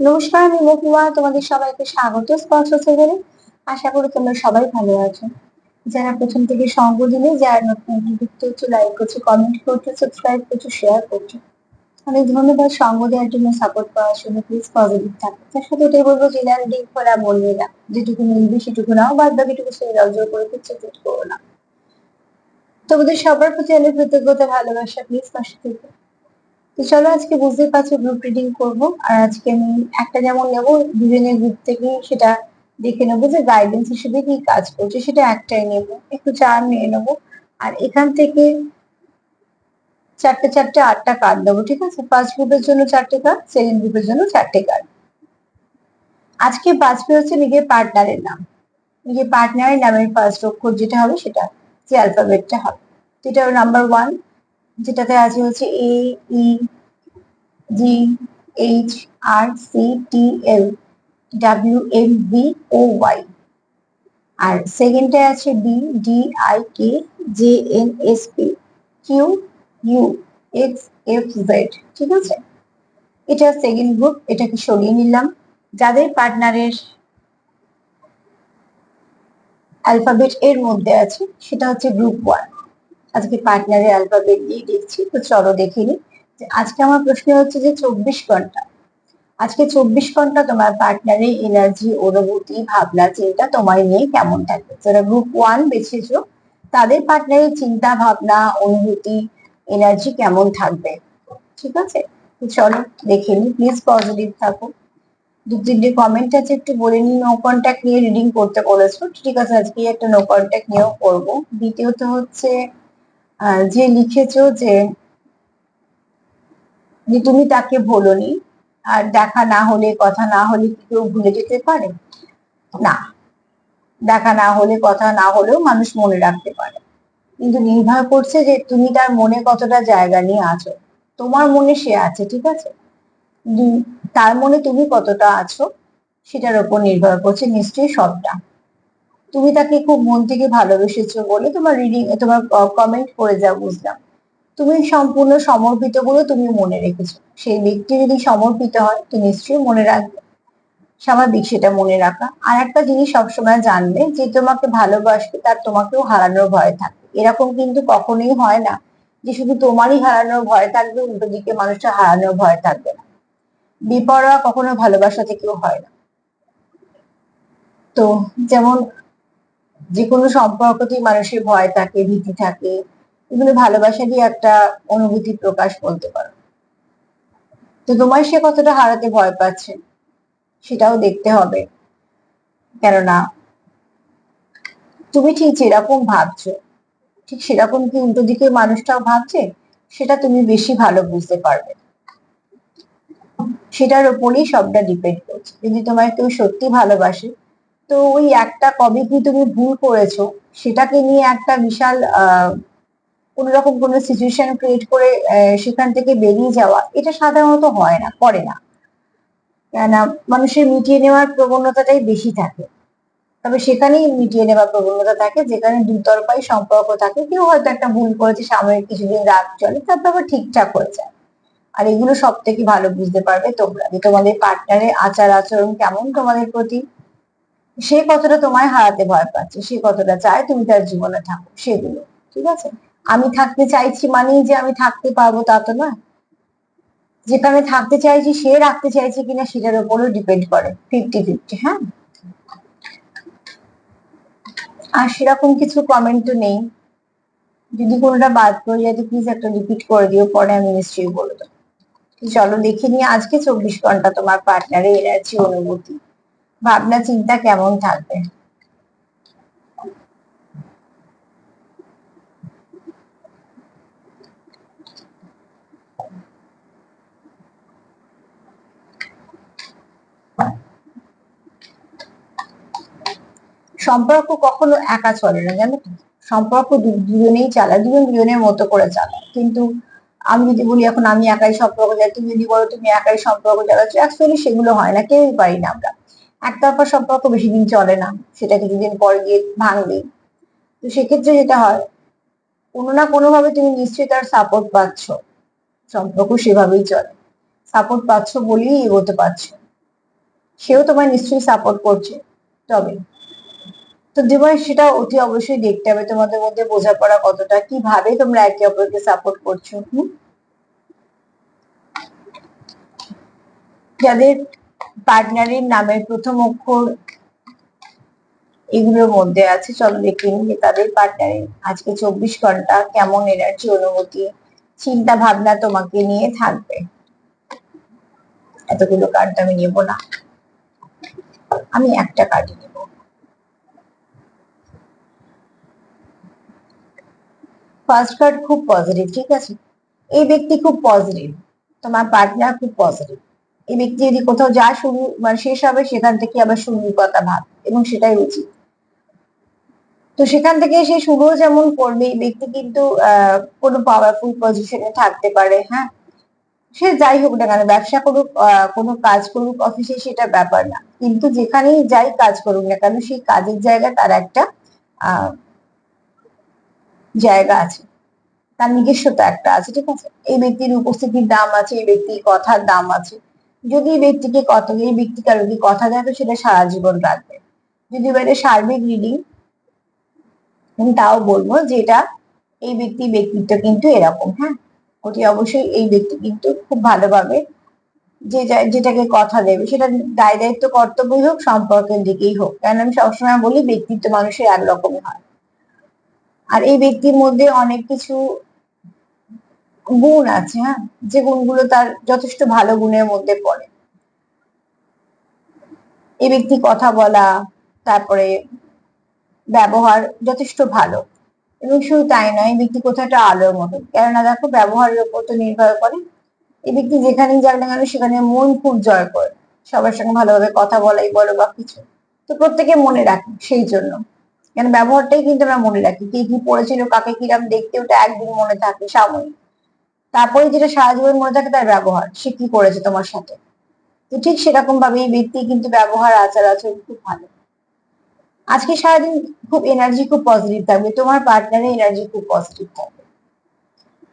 নমস্কার, আমি মহুয়া। তোমাদের সবাইকে স্বাগত স্পর্শ সেভেনে। আশা করি তোমরা সবাই ভালো আছো। যারা প্রথম থেকে সঙ্গ দিলে, যারা নতুন নতুন যুক্ত হচ্ছে, লাইক করছো, কমেন্ট করছো, সাবস্ক্রাইব করছো, শেয়ার করছো, অনেক ধন্যবাদ। সঙ্গ দেওয়ার জন্য, সাপোর্ট করার জন্য। প্লিজ পজিটিভ থাকো। তার সাথে এটাই বলবো, যে না রিডিং করা বলবে না, যেটুকু মিলবে সেটুকু নাও, বাদ বাকিটুকু সেই রাজ্য করে চিন্তিত করো না। তোমাদের সবার প্রতি অনেক কৃতজ্ঞতা, ভালোবাসা। প্লিজ পাশে থেকে। তো চলো, আজকে বুঝতে পারছো গ্রুপ রিডিং করব। আর আজকে আমি একটা যেমন নেবো দুজনের গ্রুপ থেকে, সেটা দেখে নেবো যে গাইডেন্স হিসেবে কি কাজ করছে, সেটা একটাই নেবো, একটু চার নিয়ে নেবো। আর এখান থেকে চারটে চারটে আটটা কার্ড দেবো, ঠিক আছে? ফার্স্ট গ্রুপের জন্য চারটে কার্ড, সেকেন্ড গ্রুপের জন্য চারটে কার্ড। আজকে বাঁচবে হচ্ছে নিজের পার্টনারের নাম। নিজের পার্টনারের নামের ফার্স্ট অক্ষর যেটা হবে, সেটা যে অ্যালফাবেটটা হবে, যেটা নাম্বার ওয়ান, যেটাতে আছে হচ্ছে A, E, G, H, R, C, T, L, W, M, B, O, Y. আর সেকেন্ডে আছে D, D, I, K, J, N, S, P, Q, U, X, F, Z. ঠিক আছে, এটা সেকেন্ড গ্রুপ। এটাকে সরিয়ে নিলাম। যাদের পার্টনারের অ্যালফাবেট এর মধ্যে আছে, সেটা হচ্ছে গ্রুপ ওয়ান। আজকে পার্টনারের অ্যালফাবেট দিয়ে দেখছি। তো চলো দেখে নি। আজকে আমার প্রশ্ন হচ্ছে যে 24 ঘন্টা, আজকে 24 ঘন্টা তোমার পার্টনারের এনার্জি, অনুভূতি, ভাবনা, চিন্তা তোমায় নিয়ে কেমন থাকবে। যারা গ্রুপ ওয়ান বেছেছো, তাদের পার্টনারের চিন্তা, ভাবনা, অনুভূতি, এনার্জি কেমন থাকবে। ঠিক আছে, তো চলো দেখে নি। প্লিজ পজিটিভ থাকো। দু তিনটে কমেন্ট আছে, একটু বলে নি। নো কন্ট্যাক্ট নিয়ে রিডিং করতে বলেছো, ঠিক আছে, আজকে একটা নো কন্ট্যাক্ট নিয়েও করবো। দ্বিতীয়ত হচ্ছে যে লিখেছো যে তুমি তাকে ভোলোনি। আর দেখা না হলে, কথা না হলে কি কেউ ভুলে যেতে পারে? না, দেখা না হলে, কথা না হলেও মানুষ মনে রাখতে পারে, কিন্তু নির্ভর করছে যে তুমি তার মনে কতটা জায়গা নিয়ে আছো। তোমার মনে সে আছে, ঠিক আছে, তার মনে তুমি কতটা আছো, সেটার উপর নির্ভর করছে নিশ্চয়ই সবটা। তুমি তাকে খুব মন থেকে ভালোবেসেছো বলে তোমার রিডিং, তোমার কমেন্ট করে যা বুঝলাম, তুমি সম্পূর্ণ সমর্পিত বলে তুমি মনে রেখেছো। সেই ব্যক্তি যদি সমর্পিত হয়, তো নিশ্চয়ই মনে রাখবে। স্বাভাবিক সেটা মনে রাখা। আর একটা জিনিস সবসময় জানবে, যে তোমাকে ভালোবাসবে তার তোমাকেও হারানোর ভয় থাকে। এরকম কিন্তু কখনোই হয় না যে শুধু তোমারই হারানোর ভয় থাকবে, উল্টো দিকে মানুষটা হারানোর ভয় থাকবে না। বেপরোয়া কখনো ভালোবাসা থেকেও হয় না। তো যেমন যে কোনো সম্পর্কতেই মানুষের ভয় থাকে, ভীতি থাকে, এগুলো ভালোবাসারই একটা অনুভূতি প্রকাশ বলতে পারো। তো তোমার সে কতটা হারাতে ভয় পাচ্ছে, সেটাও দেখতে হবে। কেননা তুমি ঠিক যেরকম ভাবছো, ঠিক সেরকম কি উল্টো দিকে মানুষটাও ভাবছে, সেটা তুমি বেশি ভালো বুঝতে পারবে। সেটার উপরেই সবটা ডিপেন্ড করছে। যদি তোমার কেউ সত্যি ভালোবাসে, তো ওই একটা কবে কি তুমি ভুল করেছো, সেটাকে নিয়ে একটা বিশাল কোন রকম কোনো সিচুয়েশন ক্রিয়েট করে সেখান থেকে বেরিয়ে যাওয়া, এটা সাধারণত হয় না, করে না। কেননা মানুষের মিটিয়ে নেওয়ার প্রবণতাটাই বেশি থাকে। তবে সেখানেই মিটিয়ে নেওয়ার প্রবণতা থাকে যেখানে দুতরফাই সম্পর্ক থাকে। কেউ হয়তো একটা ভুল করেছে, সাময়িক কিছুদিন রাগ চলে, তারপর আবার ঠিকঠাক হয়ে যায়। আর এগুলো সব থেকে ভালো বুঝতে পারবে তোমরা, যে তোমাদের পার্টনারের আচার আচরণ কেমন তোমাদের প্রতি, সে কতটা তোমায় হারাতে ভয় পাচ্ছে, সে কতটা চায় তুমি তার জীবনে থাকো, সেগুলো। ঠিক আছে, আমি থাকতে চাইছি মানেই যে আমি থাকতে পারবো তা তো নয়। যেখানে থাকতে চাইছি সে রাখতে চাইছে কিনা, সেটার উপরও ডিপেন্ড করে। 50-50। হ্যাঁ, আর সেরকম কিছু কমেন্ট তো নেই। যদি কোনোটা বাদ পড়ে যায় তো প্লিজ একটা রিপিট করে দিও, পরে আমি নিশ্চয়ই বলে দেবো। চলো দেখে নিয়ে আজকে 24 ঘন্টা তোমার পার্টনারের এনার্জি, অনুভূতি, ভাবনা, চিন্তা কেমন থাকবে। সম্পর্ক কখনো একা চলে না, জানো তো। সম্পর্ক দুজনেই চালায়, দুজন দুজনের মতো করে চালায়। কিন্তু আমি যদি বলি এখন আমি একাই সম্পর্ক চালাই, তুমি যদি বলো তুমি একাই সম্পর্ক চালাচ্ছ, অ্যাকচুয়ালি সেগুলো হয় না, কেউই পারি না আমরা। একতরফা সম্পর্ক বেশি দিন চলে না, সেটা কিছুদিন পরে গিয়ে ভাঙবে। তো সেক্ষেত্রে যেটা হয়, কোনো না কোনো ভাবে তুমি নিশ্চয়ই তার সাপোর্ট পাচ্ছ। সম্পর্ক সেভাবেই চলে, সাপোর্ট পাচ্ছ বলেই এগোতে পারছো। সেও তোমায় নিশ্চয়ই সাপোর্ট করছে। তবে তো জীবনে সেটা অতি অবশ্যই দেখতে হবে তোমাদের মধ্যে বোঝাপড়া কতটা, কিভাবে তোমরা একে অপরকে সাপোর্ট করছো। যাদের পার্টনারের নামের প্রথম অক্ষর এগুলোর মধ্যে আছে, চলো দেখে নিই যে তাদের পার্টনারের আজকে 24 ঘন্টা কেমন এনার্জি, অনুভূতি, চিন্তা ভাবনা তোমাকে নিয়ে থাকবে। এতগুলো কার্ড আমি নেব না, আমি একটা কার্ডই নেব। ফার্স্ট কার্ড খুব পজিটিভ, ঠিক আছে। এই ব্যক্তি খুব পজিটিভ, তোমার পার্টনার খুব পজিটিভ। এই ব্যক্তি যদি কোথাও যা শুরু মানে শেষ হবে সেখান থেকে আবার শুরুর কথা ভাব, এবং সেটাই উচিত। তো সেখান থেকে সে শুরুও যেমন করবে, এই ব্যক্তি কিন্তু কোনো পাওয়ারফুল পজিশনে থাকতে পারে, হ্যাঁ। সে যাই হোক না কেন, ব্যবসা করুক, কোনো কাজ করুক অফিসে, সেটা ব্যাপার না, কিন্তু যেখানেই যাই কাজ করুক না কেন সেই কাজের জায়গা তার একটা আহ জায়গা আছে, তার নিজস্বতা একটা আছে, ঠিক আছে। এই ব্যক্তির উপস্থিতির দাম আছে, এই ব্যক্তির কথার দাম আছে। যদি এই ব্যক্তি কারোকে কথা দেয় তো সেটা সারা জীবন রাখবে। যদি এটা সার্বিক রিডিং, আমি তাও বলবো যে এটা এই ব্যক্তিত্ব কিন্তু এরকম, হ্যাঁ। অতি অবশ্যই এই ব্যক্তি কিন্তু খুব ভালোভাবে যেটাকে কথা দেবে, সেটা দায় দায়িত্ব কর্তব্যই হোক, সম্পর্কের দিকেই হোক, কারণ আমি সবসময় বলি ব্যক্তিত্ব মানুষের একরকমই হয়। আর এই ব্যক্তির মধ্যে অনেক কিছু গুণ আছে, হ্যাঁ, যে গুণগুলো তার যথেষ্ট ভালো গুণের মধ্যে পড়ে। এই ব্যক্তি কথা বলা, তারপরে ব্যবহার যথেষ্ট ভালো। এবং শুধু তাই নয়, এই ব্যক্তি কোথাও একটা আলোর মতো, কেননা দেখো ব্যবহারের উপর তো নির্ভর করে। এই ব্যক্তি যেখানেই যাক না কেন সেখানে মন খুব জয় করে, সবার সঙ্গে ভালোভাবে কথা বলাই বলো বা কিছু, তো প্রত্যেকে মনে রাখে সেই জন্য। কেন ব্যবহারটাই কিন্তু আমরা মনে রাখি, কে কি পড়েছিল, কাকে কিরাম দেখতে, ওটা একদিন মনে থাকে সাময়িক। তারপরে যেটা সারা জীবন মনে থাকে তার ব্যবহার, সে কি করেছে তোমার সাথে। তো ঠিক সেরকম ভাবে এই ব্যক্তি কিন্তু ব্যবহার, আচার আচরণ খুব ভালো। আজকে সারাদিন খুব এনার্জি খুব পজিটিভ থাকবে, তোমার পার্টনারের এনার্জি খুব পজিটিভ থাকবে।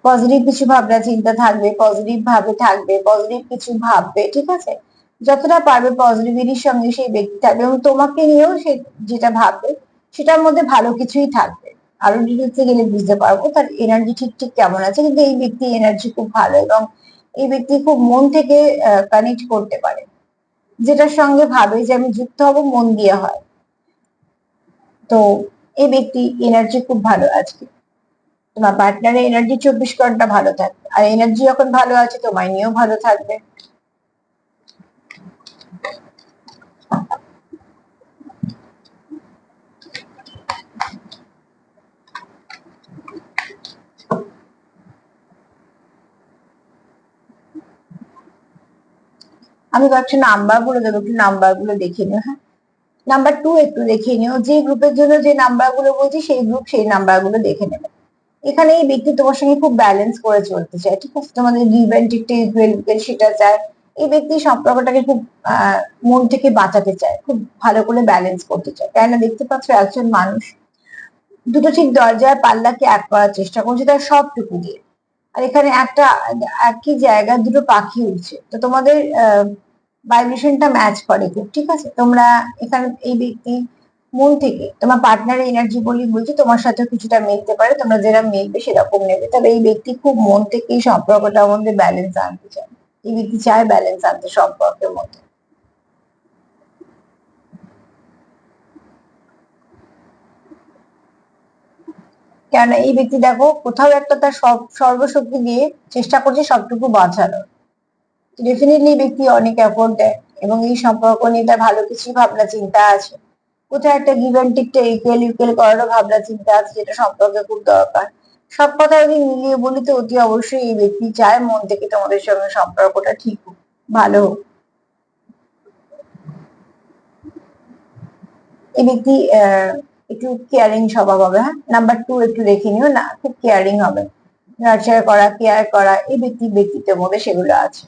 পজিটিভ কিছু ভাবনা চিন্তা থাকবে, পজিটিভ ভাবে থাকবে, পজিটিভ কিছু ভাববে, ঠিক আছে। যতটা পারবে পজিটিভিটির সঙ্গে সেই ব্যক্তি থাকবে, এবং তোমাকে নিয়েও সে যেটা ভাববে সেটার মধ্যে ভালো কিছুই থাকবে। আরো ডিটেলসে গেলে বুঝতে পারবো তার এনার্জি ঠিক ঠিক কেমন আছে, কিন্তু এই ব্যক্তি এনার্জি খুব ভালো, এবং এই ব্যক্তি খুব মন থেকে কানেক্ট করতে পারে, যেটার সঙ্গে ভাবে যে আমি যুক্ত হব মন দিয়ে হয়। তো এই ব্যক্তি এনার্জি খুব ভালো আজকে, তোমার পার্টনারের এনার্জি 24 ঘন্টা ভালো থাকবে, আর এনার্জি যখন ভালো আছে তোমার নিয়েও ভালো থাকবে। আমি কয়েকটা নাম্বার বলে দেবো, একটু নাম্বার গুলো দেখে নিও, হ্যাঁ। নাম্বার 2 একটু দেখে নিও, যে গ্রুপের জন্য যে নাম্বার গুলো বলছি সেই গ্রুপ সেই নাম্বার গুলো দেখে নেবে। এখানে এই ব্যক্তি তোমার সঙ্গে খুব ব্যালেন্স করে চলতে চায়, ঠিক আছে, তোমাদের গিভ অ্যান্ড টেক ইকুয়াল সেটা চায়। এই ব্যক্তি সম্পর্কটাকে খুব মন থেকে বাঁচাতে চায়, খুব ভালো করে ব্যালেন্স করতে চায়, কেননা দেখতে পাচ্ছ একজন মানুষ দুটো ঠিক দরজার পাল্লাকে এক করার চেষ্টা করছে তার সবটুকু দিয়ে। আর এখানে একটা একই জায়গায় দুটো পাখি উঠছে, তো তোমাদের ভাইব্রেশনটা ম্যাচ করে খুব, ঠিক আছে। তোমরা এখানে এই ব্যক্তি মন থেকে তোমার পার্টনারের এনার্জি বলছি তোমার সাথে কিছুটা মিলতে পারে, তোমরা যেরকম মিলবে সেরকম নেবে, তবে এই ব্যক্তি খুব মন থেকে এই সম্পর্কটার মধ্যে ব্যালেন্স আনতে চায়। এই ব্যক্তি চায় ব্যালেন্স আনতে সম্পর্কের মধ্যে, কেননা এই ব্যক্তি দেখো কোথাও একটা তার সর্বশক্তি দিয়ে চেষ্টা করছে সবটুকু বাঁচানোর। ডেফিনেটলি ব্যক্তি অনেক এফোর্ট দেয়, এবং এই সম্পর্ক নিয়ে তার ভালো কিছু ভাবনা চিন্তা আছে। কোথাও একটা গিভ অ্যান্ড টেকটা ইকুয়াল করারও ভাবনা চিন্তা আছে, যেটা সম্পর্কে খুব দরকার। সব কথা যদি মিলিয়ে বলি তো অতি অবশ্যই এই ব্যক্তি চায় মন থেকে তোমাদের সঙ্গে সম্পর্কটা ঠিক হোক, ভালো হোক। এই ব্যক্তি একটু কেয়ারিং স্বভাব হবে, হ্যাঁ। নাম্বার 2 একটু দেখে নিও না, খুব কেয়ারিং হবে, নার্চার করা, কেয়ার করা, এই ব্যক্তিত্বের মধ্যে সেগুলো আছে।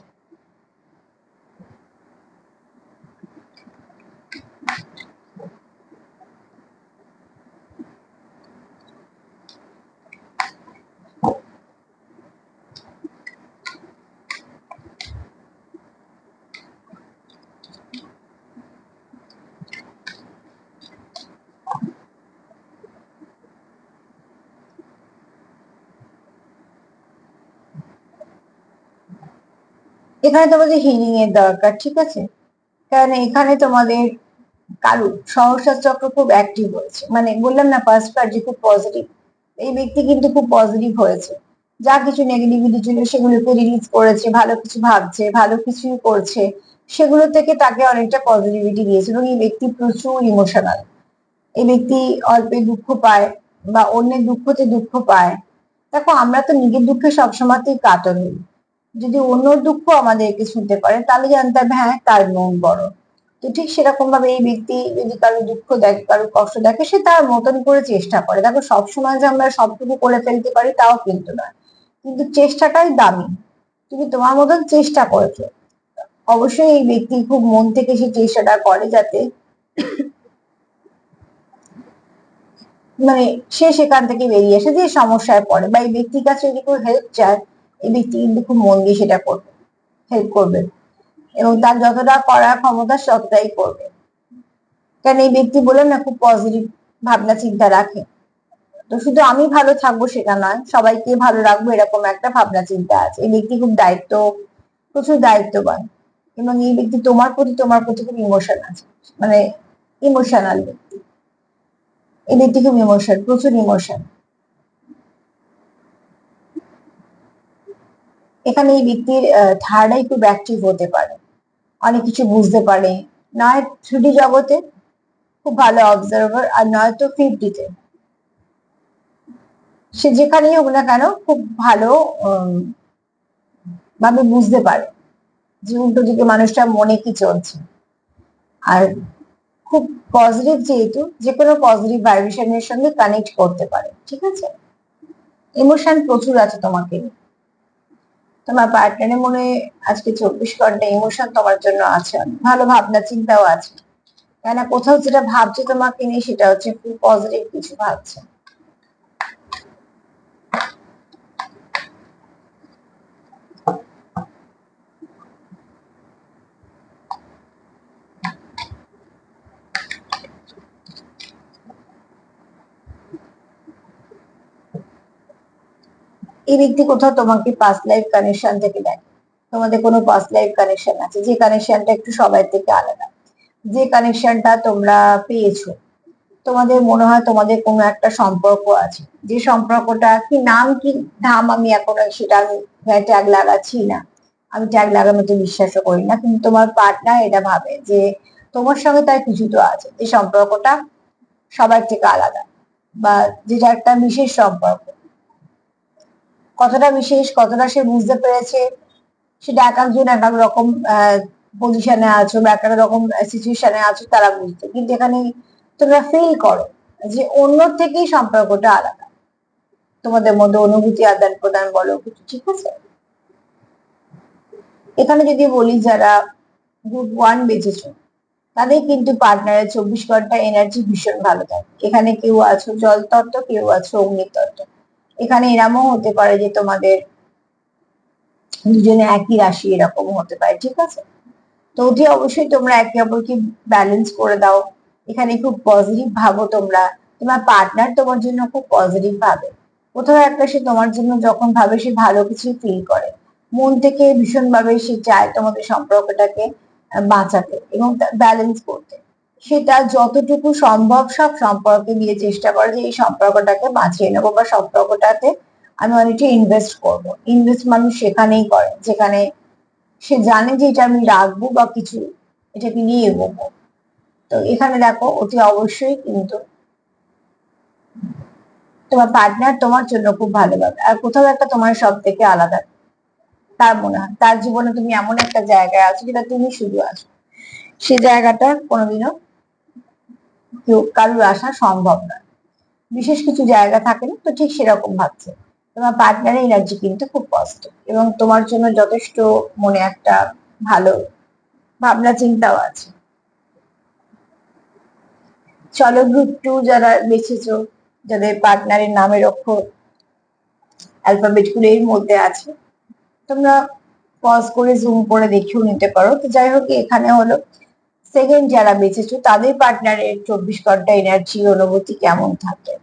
এখানে তোমাদের হিলিং এর দরকার, ঠিক আছে? কারণ এখানে তোমাদের কারু সহস্রার চক্র খুব অ্যাক্টিভ হয়েছে, মানে বললাম না ফার্স্ট কার্ড যে খুব পজিটিভ। এই ব্যক্তি কিন্তু খুব পজিটিভ হয়েছে, যা কিছু নেগেটিভিটি ছিল সেগুলোকে রিলিজ করেছে, ভালো কিছু ভাবছে, ভালো কিছু করছে, সেগুলো থেকে তাকে অনেকটা পজিটিভিটি দিয়েছে। এবং এই ব্যক্তি প্রচুর ইমোশনাল। এই ব্যক্তি অল্পে দুঃখ পায় বা অন্যের দুঃখতে দুঃখ পায়। দেখো, আমরা তো নিজের দুঃখে সবসময়তেই কাতর হই, যদি অন্য দুঃখ আমাদেরকে শুনতে পারে তাহলে জানতে হবে হ্যাঁ তার মন বড়। তো ঠিক সেরকম ভাবে এই ব্যক্তি যদি কারো দুঃখ দেখে, কারো কষ্ট দেখে, সে তার মতন করে চেষ্টা করে। দেখো, সবসময় যে আমরা সবটুকু করে ফেলতে পারি তাও কিন্তু নয়, কিন্তু চেষ্টাটাই দামি। তুমি তোমার মতন চেষ্টা করেছো, অবশ্যই এই ব্যক্তি খুব মন থেকে সে চেষ্টাটা করে যাতে মানে সে সেখান থেকে বেরিয়ে এসে যে সমস্যায় পড়ে বা এই ব্যক্তির কাছে যদি কেউ হেল্প চায়, এই ব্যক্তি কিন্তু খুব মন দিয়ে সেটা করবে, হেল্প করবে, এবং তার যতটা করার ক্ষমতা ততটাই করবে। কারণ এই ব্যক্তি বলে না খুব পজিটিভ ভাবনা চিন্তা রাখে। তো শুধু আমি ভালো থাকবো সেটা নয়, সবাইকে ভালো রাখবো এরকম একটা ভাবনা চিন্তা আছে। এই ব্যক্তি খুব প্রচুর দায়িত্ববান, এবং এই ব্যক্তি তোমার প্রতি খুব ইমোশন আছে, মানে ইমোশনাল ব্যক্তি। এই ব্যক্তি খুব প্রচুর ইমোশন। এখানে এই ব্যক্তির থার্ড আই খুব অ্যাক্টিভ হতে পারে, অনেক কিছু বুঝতে পারে, নয় থ্রিডি জগতে খুব ভালো অবজার্ভার, আর নয়তো ফিফটিতে, সে যেখানেই হোক না কেন খুব ভালো ভাবে বুঝতে পারে যে উল্টো দিকে মানুষটা মনে কি চলছে। আর খুব পজিটিভ, যেহেতু যে কোনো পজিটিভ ভাইব্রেশনের সঙ্গে কানেক্ট করতে পারে, ঠিক আছে? ইমোশন প্রচুর আছে তোমাকে, তোমার পার্টনারের মনে আজকে 24 ঘন্টা ইমোশন তোমার জন্য আছে, ভালো ভাবনা চিন্তাও আছে। কেন কোথাও যেটা ভাবছে তোমাকে নিয়ে সেটা হচ্ছে খুব পজিটিভ কিছু ভাবছে। এই ব্যক্তি কোথাও তোমাকে পাস্ট লাইফ কানেকশন থেকে দেখে, তোমাদের কোনো পাস্ট লাইফ কানেকশন আছে, যে কানেকশনটা একটু সবাই থেকে আলাদা, যে কানেকশনটা তোমরা পেয়েছো। তোমাদের মনে হয় তোমাদের কোনো একটা সম্পর্ক আছে, যে সম্পর্কটা কি নাম কি ধাম আমি এখনো সেটা আমি ট্যাগ লাগাচ্ছি না, আমি ট্যাগ লাগানোতে বিশ্বাসও করি না, কিন্তু তোমার পার্টনার এটা ভাবে যে তোমার সঙ্গে তার কিছু তো আছে, যে সম্পর্কটা সবার থেকে আলাদা, বা যেটা একটা বিশেষ সম্পর্ক। কতটা বিশেষ, কতটা সে বুঝতে পেরেছে, সেটা এক একজন এক এক রকম পজিশনে আছো বা এক এক রকম সিচুয়েশনে আছো তারা বুঝতে, কিন্তু এখানে তোমরা ফিল করো যে অন্য থেকেই সম্পর্কটা আলাদা, তোমাদের মধ্যে অনুভূতি আদান প্রদান বলো কিছু, ঠিক আছে? এখানে যদি বলি যারা গ্রুপ 1 বেঁচেছো, তাদের কিন্তু পার্টনারের 24 ঘন্টা এনার্জি ভীষণ ভালো থাকে। এখানে কেউ আছো জল তত্ত্ব, কেউ আছো অগ্নি তত্ত্ব। এখানে এরমও হতে পারে যে তোমাদের দুজনে একই রাশি, এরকম হতে পারে, ঠিক আছে? তো অতি অবশ্যই তোমরা একে অপরকে ব্যালেন্স করে দাও। এখানে খুব পজিটিভ ভাবো তোমরা, তোমার পার্টনার তোমার জন্য খুব পজিটিভ ভাবে। কোথাও একটা সে তোমার জন্য যখন ভাবে সে ভালো কিছু ফিল করে, মন থেকে ভীষণ ভাবে সে চায় তোমাদের সম্পর্কটাকে বাঁচাতে এবং ব্যালেন্স করতে। সেটা যতটুকু সম্ভব সব সম্পর্কে দিয়ে চেষ্টা করে যে এই সম্পর্কটাকে বাঁচিয়ে নেবো বা সম্পর্কটাতে আমি অনেকটা ইনভেস্ট করবো। ইনভেস্ট মানুষ সেখানেই করে যেখানে সে জানে যে এটা আমি রাখবো বা কিছু এটাকে নিয়ে এগোবো। তো এখানে দেখো অতি অবশ্যই কিন্তু তোমার পার্টনার তোমার জন্য খুব ভালোভাবে, আর কোথাও একটা তোমার সব থেকে আলাদা তার মনে হয়, তার জীবনে তুমি এমন একটা জায়গায় আছো যেটা তুমি শুধু আছো, সে জায়গাটা কোনোদিনও কেউ কারোর আসা সম্ভব না। বিশেষ কিছু জায়গা থাকে না, তো ঠিক সেরকম ভাবছে। তোমার পার্টনারের এনার্জি কিন্তু খুব পজিটিভ এবং তোমার জন্য যথেষ্ট মনে একটা ভালো ভাবনা চিন্তাও আছে। চলো গ্রুপ 2 যারা বেছেছো, যাদের পার্টনারের নামের অক্ষর অ্যালফাবেট গুলো এর মধ্যে আছে, তোমরা পজ করে জুম করে দেখেও নিতে পারো। তো যাই হোক, এখানে হলো সেকেন্ড যারা বেছেছো তাদের পার্টনারের 24 ঘন্টা এনার্জি অনুভূতি কেমন থাকে।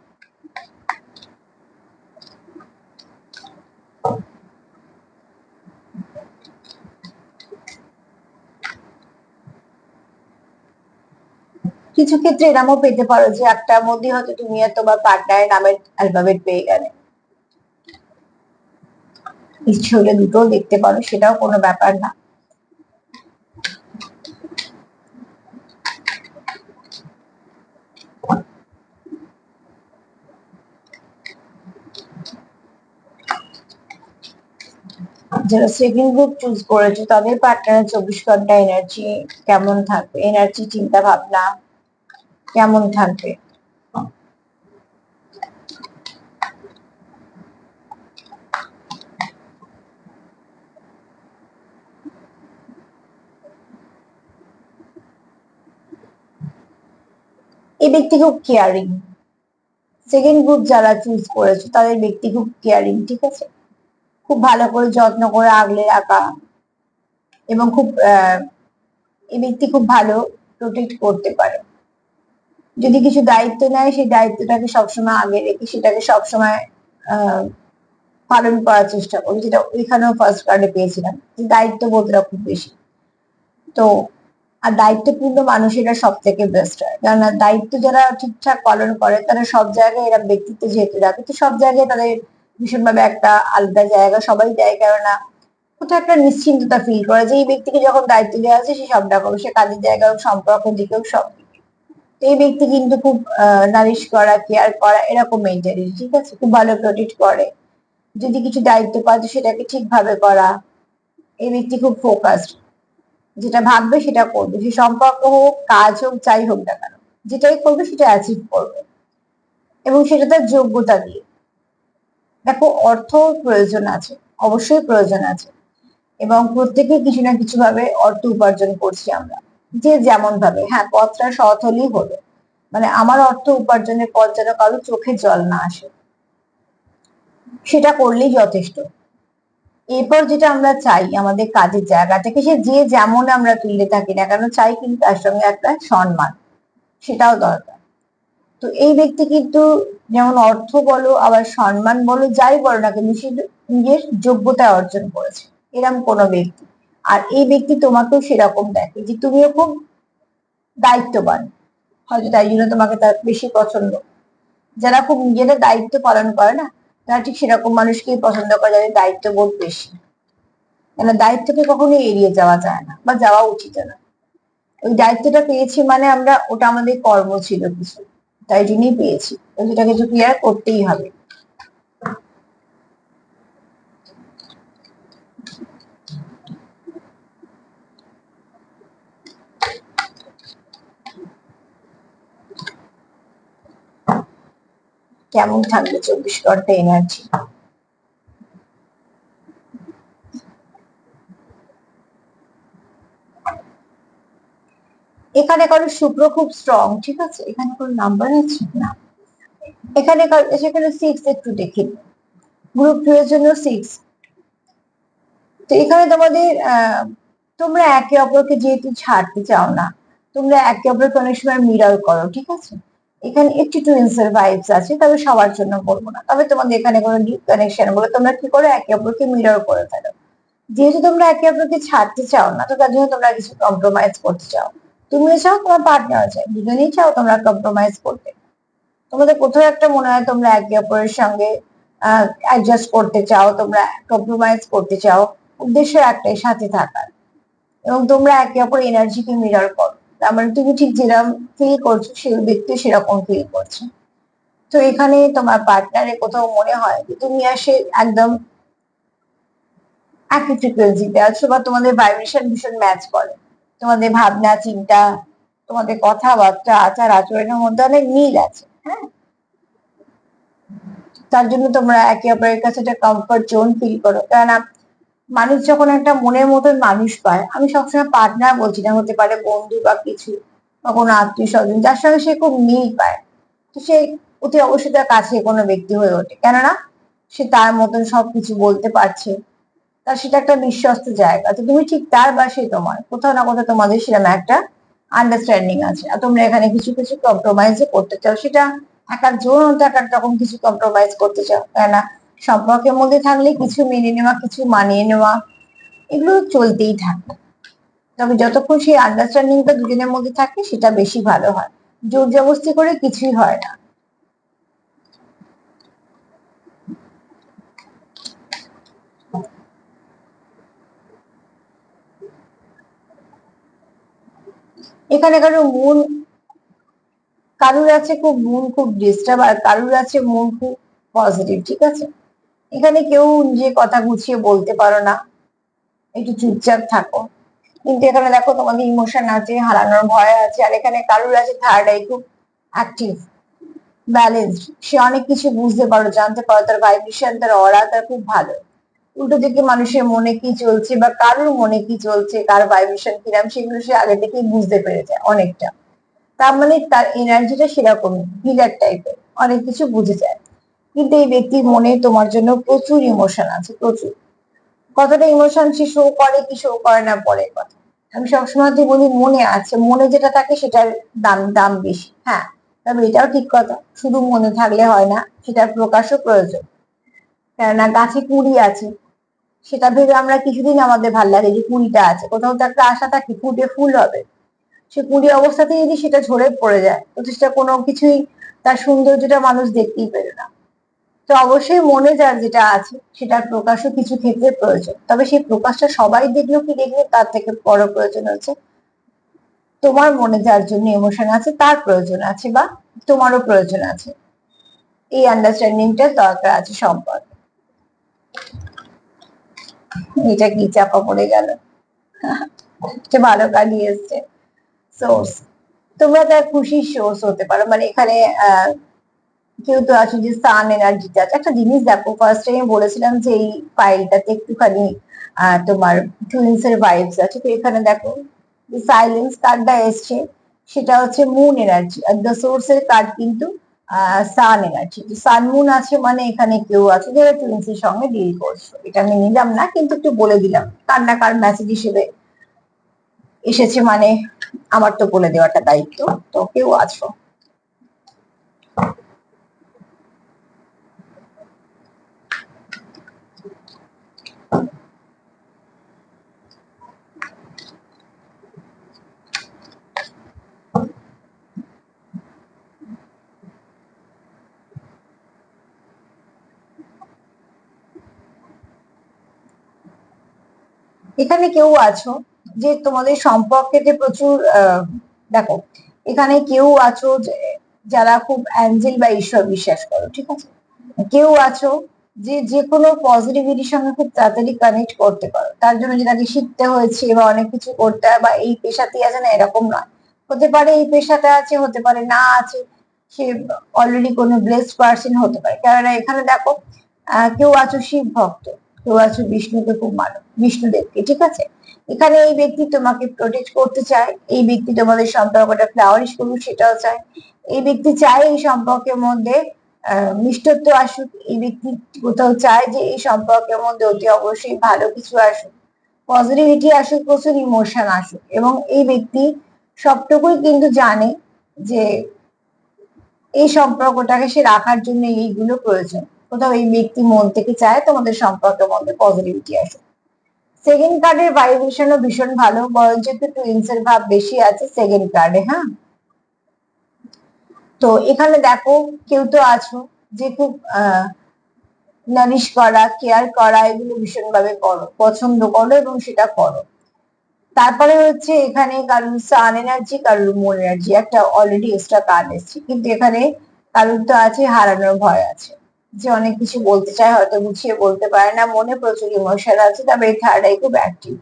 কিছু ক্ষেত্রে এরকমও পেতে পারো যে একটার মধ্যে হয়তো তুমি আর তোমার পার্টনারের নামের অ্যালফাবেট পেয়ে গেলে, ইচ্ছে হলে দুটো দেখতে পারো, সেটাও কোনো ব্যাপার না। যারা সেকেন্ড গ্রুপ চুজ করেছো তাদের পার্টনারের 24 ঘন্টা এনার্জি কেমন থাকবে, এনার্জি চিন্তা ভাবনা কেমন থাকবে। এই ব্যক্তি খুব কেয়ারিং, সেকেন্ড গ্রুপ যারা চুজ করেছো তাদের ব্যক্তি খুব কেয়ারিং, ঠিক আছে, খুব ভালো করে যত্ন করে আগলে রাখা, এবং খুব এই ব্যক্তি খুব ভালো প্রোটেক্ট করতে পারে। যদি কিছু দায়িত্ব নেয় সেই দায়িত্বটাকে সবসময় আগে রেখে সেটাকে সবসময় পালন করার চেষ্টা করি, যেটা ওইখানেও ফার্স্ট কার্ডে পেয়েছিলাম যে দায়িত্ববোধটা খুব বেশি। তো আর দায়িত্বপূর্ণ মানুষেরা সব থেকে বেস্ট হয়, কেননা দায়িত্ব যারা ঠিকঠাক পালন করে তারা সব জায়গায়, এরা ব্যক্তিত্ব যেহেতু রাখে তো সব জায়গায় তাদের ভীষণভাবে একটা আলাদা জায়গা সবাই দেয়, কেননা কোথাও একটা নিশ্চিন্ততা ফিল করে যে এই ব্যক্তিকে যখন দায়িত্ব দেওয়া আছে সে সবটা করবে, সে কাজের জায়গায় হোক, সম্পর্কের দিকেও সব। তো এই ব্যক্তি কিন্তু খুব নারিশ করা, কেয়ার করা এরকম মেন্টালিটি, ঠিক আছে, খুব ভালো প্রোটেক্ট করে। যদি কিছু দায়িত্ব পায় তো সেটাকে ঠিকভাবে করা। এই ব্যক্তি খুব ফোকাসড, যেটা ভাববে সেটা করবে, সে সম্পর্ক হোক, কাজ হোক, যাই হোক না কেন, যেটাই করবে সেটা অ্যাচিভ করবে, এবং সেটা তার যোগ্যতা দিয়ে। দেখো, অর্থ প্রয়োজন আছে, অবশ্যই প্রয়োজন আছে, এবং প্রত্যেকে কিছু না কিছু ভাবে অর্থ উপার্জন করছি আমরা, যে যেমন ভাবে। হ্যাঁ, পথটা সৎ হলেই হলো, মানে আমার অর্থ উপার্জনের পথ যেন কারো চোখে জল না আসে, সেটা করলেই যথেষ্ট। এরপর যেটা আমরা চাই আমাদের কাজের জায়গা থেকে, সে যে যেমন আমরা তুলতে থাকি না কেন, চাই কিন্তু তার সঙ্গে একটা সম্মান, সেটাও দরকার। তো এই ব্যক্তি কিন্তু যেমন অর্থ বলো আবার সম্মান বলো যাই বলো না কেন, সে নিজের যোগ্যতা অর্জন করেছে, এরকম কোনো ব্যক্তি। আর এই ব্যক্তি তোমাকেও সেরকম দেখে যে তুমিও খুব দায়িত্ববান, হয়তো তাই জন্য তোমাকে তার বেশি পছন্দ। যারা খুব নিজেদের দায়িত্ব পালন করে না, তারা ঠিক সেরকম মানুষকেই পছন্দ করে যাদের দায়িত্ববোধ বেশি, কেন দায়িত্বকে কখনোই এড়িয়ে যাওয়া যায় না বা যাওয়া উচিত না। ওই দায়িত্বটা পেয়েছি মানে আমরা, ওটা আমাদের কর্ম ছিল কিছু, তাই জন্যই পেয়েছি, তো সেটা কিছু ক্লিয়ার করতেই হবে। কেমন থাকবে 24 ঘন্টা এনার্জি। এখানে কারো শুক্র খুব স্ট্রং, ঠিক আছে, এখানে কোনো নাম্বার আছে না, এখানে সেখানে 6 একটু দেখি, গ্রুপ 2 এর জন্য 6। তো এখানে তোমাদের তোমরা একে অপরকে যেহেতু ছাড়তে চাও না, তোমরা একে অপরকে অনেক সময় মিরর করো, ঠিক আছে। এখানে একটু টুইন্স এর ভাইবস আছে, তবে সবার জন্য বলবো না, তবে তোমাদের এখানে কোনো ডিপ কানেকশন বলে তোমরা কি করো, একে অপরকে মিরর করে ফেলো। যেহেতু তোমরা একে অপরকে ছাড়তে চাও না, তো তার জন্য তোমরা কিছু কম্প্রোমাইজ করতে চাও, তুমিও চাও, তোমার পার্টনার চাই, দুজনেই চাও তোমরা কম্প্রোমাইজ করতে। তোমাদের কোথাও একটা মনে হয় তোমরা একে অপরের সঙ্গে অ্যাডজাস্ট করতে চাও, তোমরা কম্প্রোমাইজ করতে চাও, উদ্দেশ্য একটাই, সাথে থাকার। এবং তোমরা একে অপর এনার্জিকে মিরর করো, তার মানে তুমি ঠিক যেরকম ফিল করছো সেই ব্যক্তি সেরকম ফিল করছে। তো এখানে তোমার পার্টনারের কোথাও মনে হয় যে তুমি আর সে একদম একই ফ্রিকোয়েন্সিতে আছো, বা তোমাদের ভাইব্রেশন ভীষণ ম্যাচ করে, তোমাদের ভাবনা চিন্তা, তোমাদের কথাবার্তা, আচার আচরণের মধ্যে অনেক মিল আছে। হ্যাঁ, তার জন্য তোমরা একে অপরের কাছে একটা কমফর্ট জোন ফিল করো, কেননা মানুষ যখন একটা মনের মতন মানুষ পায়, আমি সবসময় পার্টনার বলছি না, হতে পারে বন্ধু বা কিছু, বা কোনো আত্মীয় স্বজন যার সঙ্গে সে খুব মিল পায়, তো সে অতি অবশ্যই তার কাছে কোনো ব্যক্তি হয়ে ওঠে, কেননা সে তার মতন সবকিছু বলতে পারছে, তার সেটা একটা বিশ্বস্ত জায়গা। তো তুমি ঠিক তার বা সে তোমার, কোথাও না কোথাও তোমাদের সেরকম একটা আন্ডারস্ট্যান্ডিং আছে, আর তোমরা এখানে কিছু কিছু কম্প্রোমাইজ করতে চাও, সেটা এক একজন এক এক রকম কিছু কম্প্রোমাইজ করতে চাও, তাই না। সম্পর্কের মধ্যে থাকলে কিছু মেনে নেওয়া, কিছু মানিয়ে নেওয়া, এগুলো চলতেই থাকে, তবে যতক্ষণ সেই আন্ডারস্ট্যান্ডিংটা দুজনের মধ্যে থাকে সেটা বেশি ভালো হয়। জোর জবরদস্তি করে কিছুই হয় না। এখানে কারুর আছে খুব মন খুব ডিস্টার্ব, আর কারুর আছে মন খুব পজিটিভ, ঠিক আছে? এখানে কেউ নিজে কথা গুছিয়ে বলতে পারো না, একটু চুপচাপ থাকো। কিন্তু এখানে দেখো তোমাদের ইমোশন আছে, হারানোর ভয় আছে, আর এখানে কারুর আছে থার্ড আই খুব অ্যাক্টিভ, ব্যালেন্সড, সে অনেক কিছু বুঝতে পারো, জানতে পারো, তার ভাইব্রেশন, তার অরা, তার খুব ভালো। উল্টো দিকে মানুষের মনে কি চলছে বা কারোর মনে কি চলছে, কার ভাইব্রেশন কিরাম, সেগুলো সে আগে থেকেই বুঝতে পেরে যায় অনেকটা। তার মানে তার এনার্জিটা সেরকমই, হিলার টাইপের, অনেক কিছু বুঝে যায়। কিন্তু এই ব্যক্তির মনে তোমার জন্য প্রচুর ইমোশন আছে, প্রচুর। কতটা ইমোশন সে শো করে কি শো করে না পরের কথা। আমি সবসময় তো বলি মনে আছে, মনে যেটা থাকে সেটার দাম দাম বেশি, হ্যাঁ। তবে এটাও ঠিক কথা, শুধু মনে থাকলে হয় না, সেটার প্রকাশও প্রয়োজন। কেননা গাছে কুড়ি আছে, সেটা ভেবে আমরা কিছুদিন আমাদের ভাল লাগে যে কুড়িটা আছে, কোথাও তো একটা আশা থাকে ফুটে ফুল হবে। সে কুড়ি অবস্থাতে যদি সেটা ঝরে পড়ে যায়, প্রতিষ্ঠা কোনো কিছুই তার সৌন্দর্যটা মানুষ দেখতেই পেল না। তো অবশ্যই মনে যার যেটা আছে সেটার প্রকাশও কিছু ক্ষেত্রে প্রয়োজন, তবে সেই প্রকাশটা সবাই দেখলো কি দেখলো তার থেকে বড় প্রয়োজন হচ্ছে তোমার মনে যার জন্য ইমোশন আছে তার প্রয়োজন আছে, বা তোমারও প্রয়োজন আছে, এই আন্ডারস্ট্যান্ডিংটা দরকার আছে সম্পর্কে। এটা কি চাপা পড়ে গেল? ভালো কাটিয়ে এসছে সোর্স। তোমরা তার খুশির সোর্স হতে পারো, মানে এখানে কেউ তো আছে যে সান এনার্জিটা আছে। একটা জিনিস দেখো, ফার্স্ট টাইম বলেছিলাম যে এই ফাইলটাতে একটুখানি তোমার টুইন্স এর ভাইবস আছে, তো এখানে দেখো সাইলেন্স কার্ডটা এসছে, সেটা হচ্ছে moon energy, are the source এর কার্ড কিন্তু সান এনার্জি। সান মুন আছে মানে এখানে কেউ আছে যারা টুইন্স এর সঙ্গে ডিল করছো, এটা আমি নিলাম না কিন্তু একটু বলে দিলাম, কার না কার মেসেজ হিসেবে এসেছে, মানে আমার তো বলে দেওয়াটা দায়িত্ব। তো কেউ আছো। এখানে কেউ আছো যে তোমাদের সম্পর্কেতে প্রচুর দেখো, এখানে কেউ আছো যারা খুব অ্যাঞ্জেল বা ঈশ্বর বিশ্বাস করো, ঠিক আছে? কেউ আছো যে যে কোনো পজিটিভিটির সঙ্গে খুব তাড়াতাড়ি কানেক্ট করতে পারো, তার জন্য যে তাকে শিখতে হয়েছে বা অনেক কিছু করতে হয়, বা এই পেশাতেই আছে না এরকম নয়। হতে পারে এই পেশাটা আছে, হতে পারে না আছে, সে অলরেডি কোনো ব্লেসড পার্সন হতে পারে। কেননা এখানে দেখো কেউ আছো শিব ভক্ত, কেউ আছো বিষ্ণুকে খুব মানো, বিষ্ণুদেবকে, ঠিক আছে? এখানে এই ব্যক্তি তোমাকে প্রোটেক্ট করতে চায়, এই ব্যক্তি তোমাদের সম্পর্কটা ফ্লাওয়ারিশ করুক সেটাও চায়, এই ব্যক্তি চায় এই সম্পর্কের মধ্যে মিষ্টত্ব আসুক, এই ব্যক্তি কোথাও চায় যে এই সম্পর্কের মধ্যে অতি অবশ্যই ভালো কিছু আসুক, পজিটিভিটি আসুক, প্রচুর ইমোশন আসুক। এবং এই ব্যক্তি সবটুকুই কিন্তু জানে যে এই সম্পর্কটাকে সে রাখার জন্য এইগুলো প্রয়োজন। কোথাও এই ব্যক্তি মন থেকে চায় তোমাদের সম্পর্কের মধ্যে পজিটিভিটি আসুক। সেকেন্ড কার্ডের ভাইব্রেশনও ভীষণ ভালো, বরঞ্চ একটু টুইন্স এর ভাব বেশি আছে সেকেন্ড কার্ডে, হ্যাঁ। তো এখানে দেখো কেউ তো আছো যে খুব নারিশ করা, কেয়ার করা, এগুলো ভীষণ ভাবে করো, পছন্দ করো এবং সেটা করো। তারপরে হচ্ছে এখানে কারোর সান এনার্জি, কারোর মুন এনার্জি, একটা অলরেডি এক্সট্রা কার্ড এসছে। কিন্তু এখানে কারোর তো আছে হারানোর ভয় আছে, যে অনেক কিছু বলতে চায় হয়তো গুছিয়ে বলতে পারে না, মনে প্রচুর ইমোশন আছে, তবে এই থার্ড আই খুব অ্যাক্টিভ।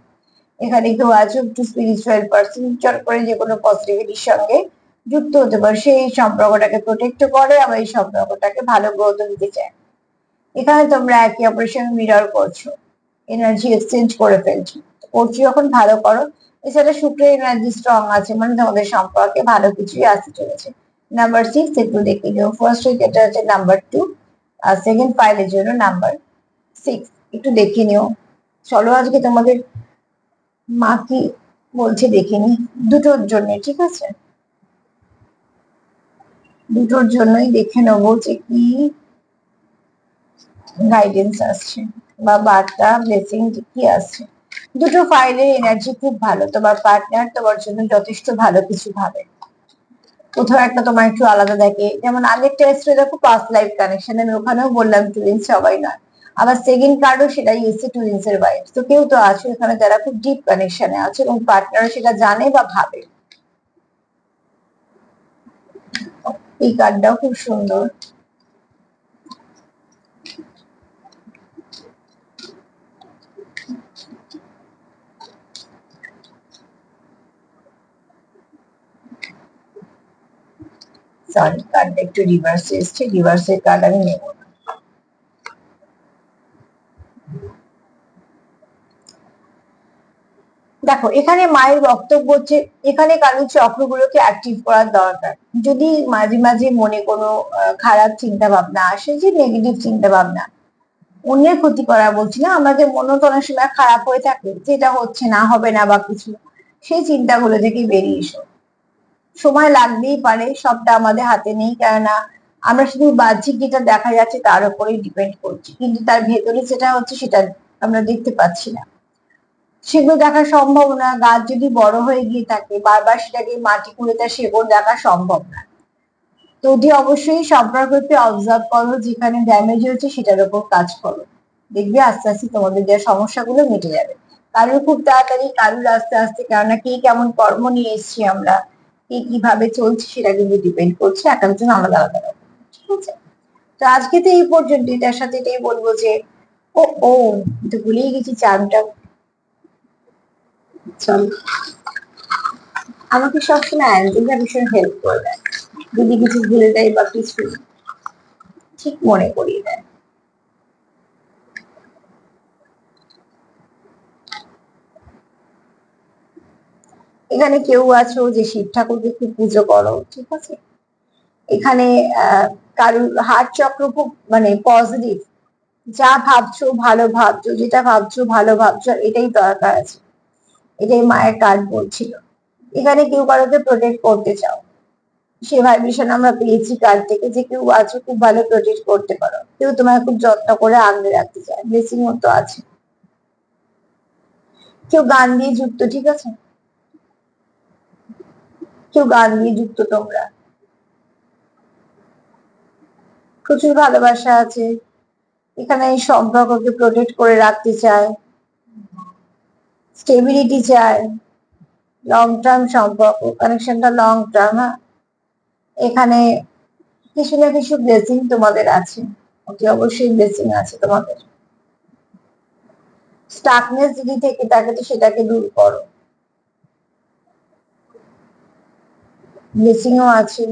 এখানে কেউ আছে একটু স্পিরিচুয়াল পার্সন, চট করে যে কোনো পজিটিভিটির সঙ্গে যুক্ত হতে পারে, সেই সম্পর্কটাকে প্রোটেক্ট করে, আবার এই সম্পর্কটাকে ভালো গ্রোথ দিতে চায়। এখানে তোমরা একে অপরের সঙ্গে মিরর করছো, এনার্জি এক্সচেঞ্জ করে ফেলছো, করছো যখন ভালো করো। এছাড়া শুক্রের এনার্জি স্ট্রং আছে, মানে তোমাদের সম্পর্কে ভালো কিছুই আসতে চলেছে। নাম্বার 6 একটু দেখে নিও, ফার্স্ট উইক এটা হচ্ছে নাম্বার 2, আর সেকেন্ড ফাইলের জন্য নাম্বার 6, একটু দেখে নিও। চলো আজকে তোমাদের মা কি বলছে দেখে নি, দুটোর জন্য, ঠিক আছে? দুটোর জন্যই দেখে নেবো যে কি গাইডেন্স আসছে বা বার্তা ব্লেসিং কি আসছে। দুটো ফাইলের এনার্জি খুব ভালো, তোমার পার্টনার তোমার জন্য যথেষ্ট ভালো কিছু ভাবে। কোথাও একটা তোমার একটু আলাদা দেখে, যেমন আগের টেস্টে দেখো পাস্ট লাইফ কানেকশন, আমি ওখানেও বললাম টুইন্স সবাই নয়। আবার সেকেন্ড কার্ডও সেটাই এসছে টুইন্স এর ভাইবস। তো কেউ তো আছে এখানে যারা খুব ডিপ কানেকশনে আছে এবং পার্টনার সেটা জানে বা ভাবে। এই কার্ডটাও খুব সুন্দর। সরি, কার্ডটা একটু রিভার্স এসছে, রিভার্সের কার্ড আমি নেব না। দেখো এখানে মায়ের বক্তব্য হচ্ছে এখানে কারোর চক্রগুলোকে অ্যাক্টিভ করার দরকার। যদি মাঝে মাঝে মনে কোনো খারাপ চিন্তা ভাবনা আসে, যে নেগেটিভ চিন্তা ভাবনা, অন্যের ক্ষতি করা বলছি না, আমাদের মনও তো অনেক সময় খারাপ হয়ে থাকে, যেটা হচ্ছে না হবে না বা কিছু, সেই চিন্তাগুলো থেকে বেরিয়ে এসো। সময় লাগতেই পারে, সবটা আমাদের হাতে নেই, কেননা আমরা শুধু বাহ্যিক যেটা দেখা যাচ্ছে তার উপরেই ডিপেন্ড করছি, কিন্তু তার ভেতরে যেটা হচ্ছে সেটা আমরা দেখতে পাচ্ছি না। সেগুলো দেখা সম্ভব না। গাছ যদি বড় হয়ে গিয়ে থাকে, বারবার সেটাকে মাটি খুঁড়ে তার শেকড় দেখা সম্ভব না। তো ওটি অবশ্যই সম্পর্ককে অবজার্ভ করো, যেখানে ড্যামেজ হয়েছে সেটার উপর কাজ করো, দেখবে আস্তে আস্তে তোমাদের যে সমস্যাগুলো মিটে যাবে। কারোর খুব তাড়াতাড়ি, কারোর আস্তে আস্তে, কেননা কে কেমন কর্ম নিয়ে এসছি আমরা, কে কিভাবে চলছে সেটা কিন্তু ডিপেন্ড করছে, এক একজন আলাদা আলাদা রকম। ঠিক আছে, তো আজকে তো এই পর্যন্ত। এটার সাথে এটাই বলবো যে ও ও তো ভুলেই গেছি চার্মটা। চল, আমাকে সবসময় অ্যাঞ্জেলরা ভীষণ হেল্প করে দেয়, যদি কিছু ভুলে যাই বা কিছু, ঠিক মনে করিয়ে দেয়। এখানে কেউ আছো যে শিব ঠাকুরকে খুব পুজো করো, ঠিক আছে। এখানে কারুর হার্ট চক্র খুব মানে পজিটিভ, যা ভাবছো ভালো ভাবছো, যেটা ভাবছো ভালো ভাবছো, এটাই দরকার আছে, এটাই মায়ের কার্ড বলছিল। এখানে কেউ কারোকে প্রোটেক্ট করতে চাও, সে ভাইব্রেশন আমরা পেয়েছি কার্ড থেকে, যে কেউ আছো খুব ভালো প্রোটেক্ট করতে পারো, কেউ তোমার খুব যত্ন করে আগলে রাখতে চায়, ব্লেসিং মতো আছে। কেউ গান দিয়ে যুক্ত, ঠিক আছে, কেউ গান দিয়ে যুক্ত তোমরা, প্রচুর ভালোবাসা আছে এখানে, এই সম্পর্ককে প্রোটেক্ট করে রাখতে চায়, স্টেবিলিটি চায়, লং টার্ম সম্পর্ক, কানেকশনটা লং টার্ম। হ্যাঁ, এখানে কিছু না কিছু ব্লেসিং তোমাদের আছে, অতি অবশ্যই ব্লেসিং আছে তোমাদের। স্টাকনেস যদি থেকে থাকে তো সেটাকে দূর করো, ব্লেসিংও আছে।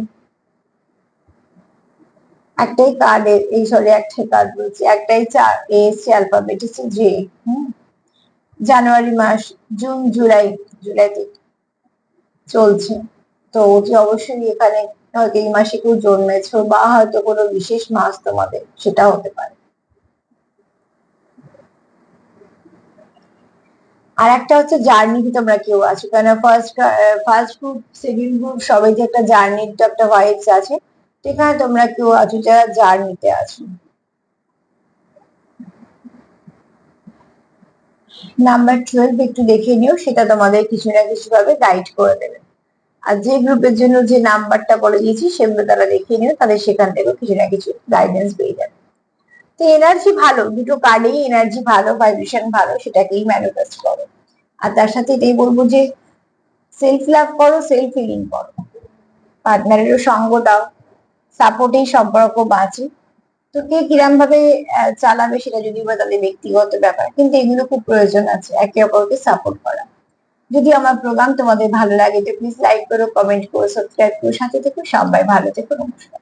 একটাই কার্ড, এই সরি একটাই কার্ড বলছি, একটাই এসছে অ্যালফাবেট, হচ্ছে জে। জানুয়ারি মাস, জুন জুলাই, জুলাইতে চলছে। তো অতি অবশ্যই এখানে হয়তো এই মাসে কেউ জন্মেছো, বা হয়তো কোনো বিশেষ মাস তোমাদের, সেটা হতে পারে। আর একটা হচ্ছে জার্নিতে তোমরা কেউ আছো, কেন ফার্স্ট গ্রুপ সেকেন্ড গ্রুপ সবাই যে একটা জার্নির একটা ভাইবস আছে, সেখানে তোমরা কেউ আছো যারা জার্নিতে আছো। নাম্বার 12 একটু দেখে নিও, সেটা তোমাদের কিছু না কিছু ভাবে গাইড করে দেবে। আর যে গ্রুপের জন্য যে নাম্বারটা বলে দিয়েছি সেগুলো তারা দেখে নিও, তাদের সেখান থেকে কিছু না কিছু গাইডেন্স পেয়ে যাবে। তো এনার্জি ভালো, দুটো কার্ডেই এনার্জি ভালো, ভাইব্রেশন ভালো, সেটাকেই ম্যানিফেস্ট করো। আর তার সাথে এটাই বলবো যে সেলফ লাভ করো, সেলফ হিলিং করো, পার্টনারেরও সঙ্গ দাও, সাপোর্টেই সম্পর্ক বাঁচে। তো কে কিরম ভাবে চালাবে সেটা যদি বা তাদের ব্যক্তিগত ব্যাপার, কিন্তু এগুলো খুব প্রয়োজন আছে, একে অপরকে সাপোর্ট করা। যদি আমার প্রোগ্রাম তোমাদের ভালো লাগে তো প্লিজ লাইক করো, কমেন্ট করো, সাবস্ক্রাইব করো, সাথে থেকো। সবাই ভালো থেকো, নমস্কার।